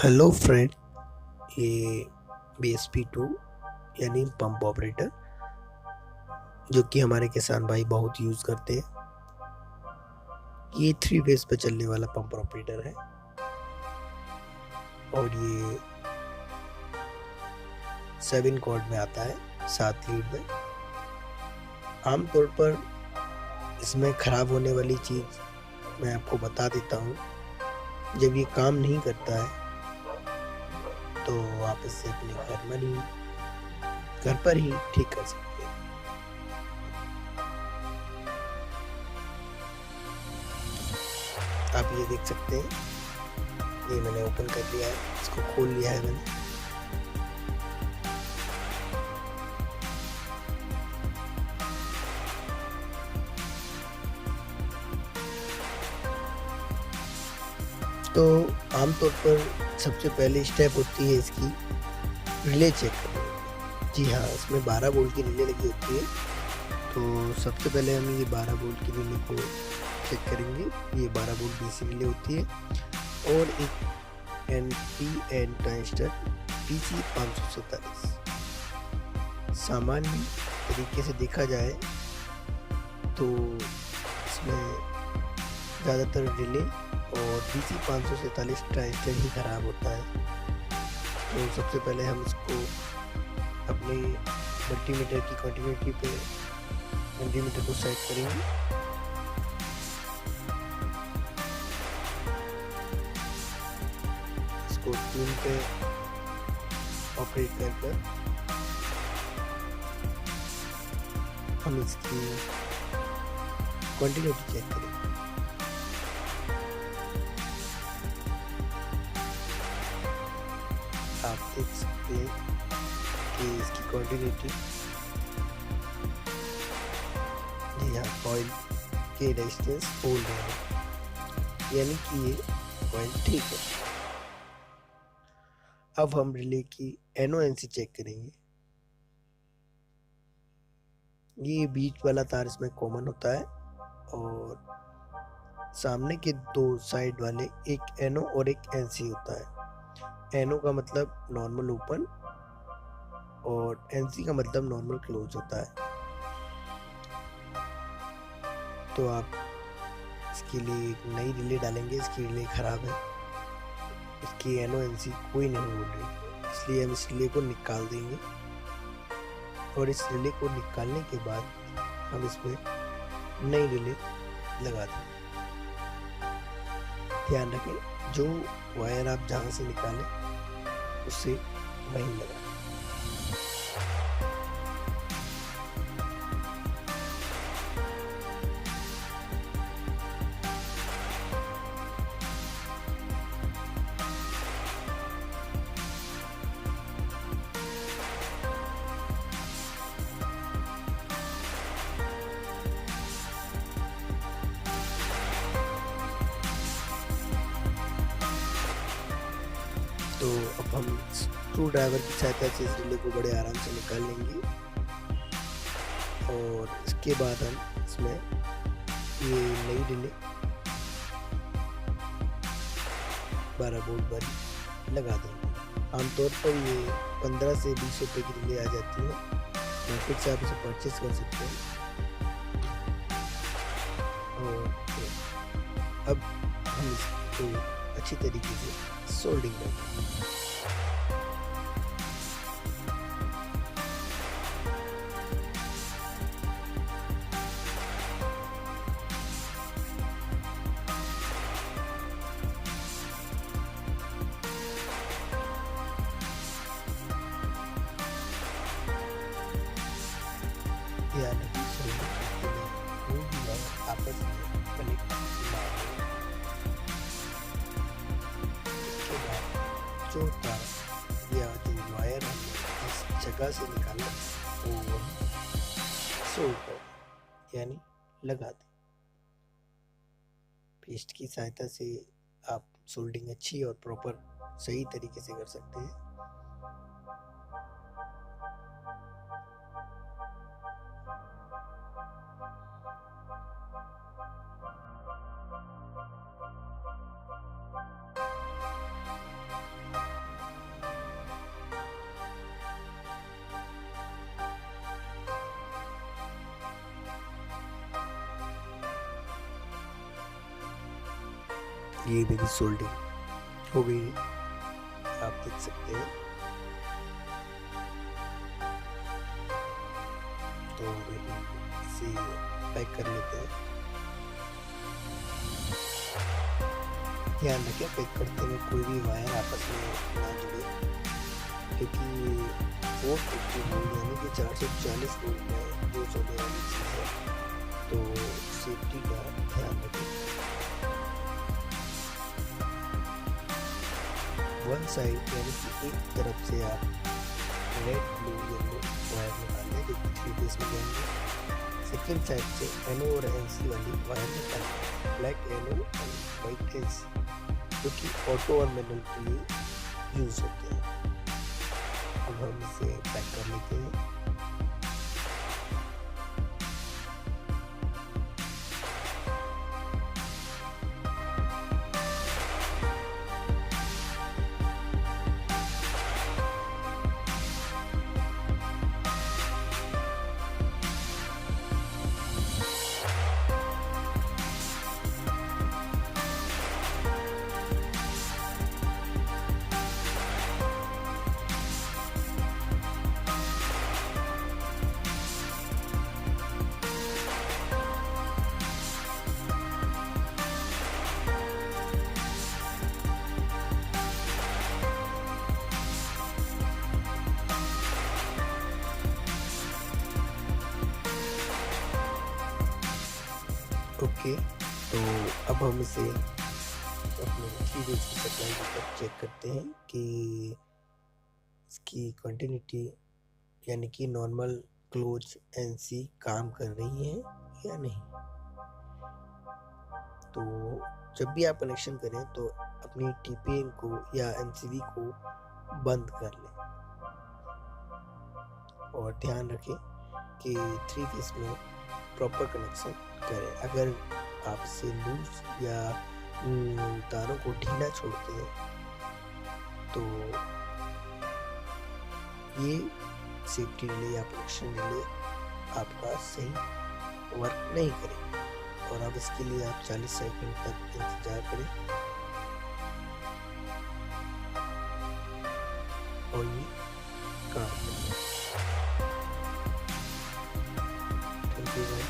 Hello friend, ये BSP2 यानी pump operator जो कि हमारे किसान भाई बहुत यूज़ करते हैं। ये 3 फेस पे चलने वाला पंप ऑपरेटर है और ये 7 कॉर्ड में आता है, 7 लीड में। आमतौर पर इसमें ख़राब होने वाली चीज़ मैं आपको बता देता हूँ। जब ये काम नहीं करता है तो आप इसे अपने घर पर ही ठीक कर सकते हैं। आप ये देख सकते हैं, ये मैंने ओपन कर लिया है, इसको खोल लिया है मैंने। तो आमतौर पर सबसे पहली स्टेप होती है इसकी रिले चेक करनी। जी हाँ, इसमें 12 वोल्ट की रिले लगी होती है। तो सबसे पहले हम ये 12 वोल्ट की रिले को चेक करेंगे। ये 12 वोल्ट डीसी रिले होती है और एक NPN ट्रांजिस्टर PC 547। सामान्य तरीके से देखा जाए तो इसमें ज़्यादातर रिले और DC 547 ट्रांजिस्टर ही ख़राब होता है। तो सबसे पहले हम इसको अपने मल्टीमीटर की कंटिन्यूटी पे मल्टीमीटर को सेट करेंगे। इसको ट्यून पे ऑपरेट कर हम इसकी कंटिन्यूटी चेक करेंगे। आप देख सकते हैं कि इसकी कंटिन्यूटी जी हाँ, कॉइल के रेजिस्टेंस होल्ड है, यानी कि ये कॉइल ठीक है। अब हम रिले की NONC चेक करेंगे। ये बीच वाला तार इसमें कॉमन होता है और सामने के 2 साइड वाले एक NO और एक NC होता है। NO का मतलब नॉर्मल ओपन और NC का मतलब नॉर्मल क्लोज होता है। तो आप इसके लिए एक नई रिले डालेंगे। इसकी रिले ख़राब है, इसकी NONC कोई नहीं बोल रही, इसलिए हम इस रिले को निकाल देंगे। और इस रिले को निकालने के बाद हम इसमें नई रिले लगा देंगे। ध्यान रखें, जो वायर आप जहाँ से निकालें उससे वहीं लगाएं। तो अब हम स्क्रू ड्राइवर की सहायता से इस रिले को बड़े आराम से निकाल लेंगे और इसके बाद हम इसमें ये नई रिले 12 वोल्ट वाली लगा देंगे। आमतौर पर ये 15 से 20 रुपये की रिले आ जाती है, मार्केट से आप इसे परचेस कर सकते हैं। और अब हम इसको अच्छी तरीके से सोल्डिंग करेंगे। ध्यान रखें, सोल्डिंग करते हुए कोई भी वायर आपस में कनेक्ट ना हो। इसके बाद जो तार या जो वायर हमने इस जगह से निकाला वो वहीं सोल्ड कर यानी लगा दें। पेस्ट की सहायता से आप सोल्डिंग अच्छी और प्रॉपर सही तरीके से कर सकते हैं। ये मेरी सोल्डिंग हो गई है, आप देख सकते हैं। तो इसे पैक कर लेते हैं। ध्यान रखें पैक करते हुए कोई भी वायर आपस में ना जुड़े, क्योंकि 450 वोल्ट यानी कि 440 वोल्ट में जो चलने वाली चीज़ है, तो सेफ्टी का ध्यान रखें। वन साइड यानी कि एक तरफ से आप रेड ब्लू येलो वायर निकाल लें जो 3 फेस में जाएंगे। सेकेंड साइड से NO और NC वाली वायर निकाल लें, ब्लैक NO और वाइट NC, जो कि ऑटो और मैनुअल के लिए यूज होते हैं। अब हम इसे पैक कर लेते हैं। ओके, तो अब हम इसे अपने 3 फेस की सप्लाई पर चेक करते हैं कि इसकी कंटिन्यूटी यानी कि नॉर्मल क्लोज NC काम कर रही है या नहीं। तो जब भी आप कनेक्शन करें तो अपनी TPN को या MCV को बंद कर लें और ध्यान रखें कि 3 फेस में प्रॉपर कनेक्शन करें। अगर आप इसे लूज या तारों को ढीला छोड़ते हैं तो ये सेफ्टी रिले या प्रोटेक्शन रिले आपका सही वर्क नहीं करेगा, और अब इसके लिए आप 40 सेकंड तक इंतजार करें और ये काम करें। Thank you.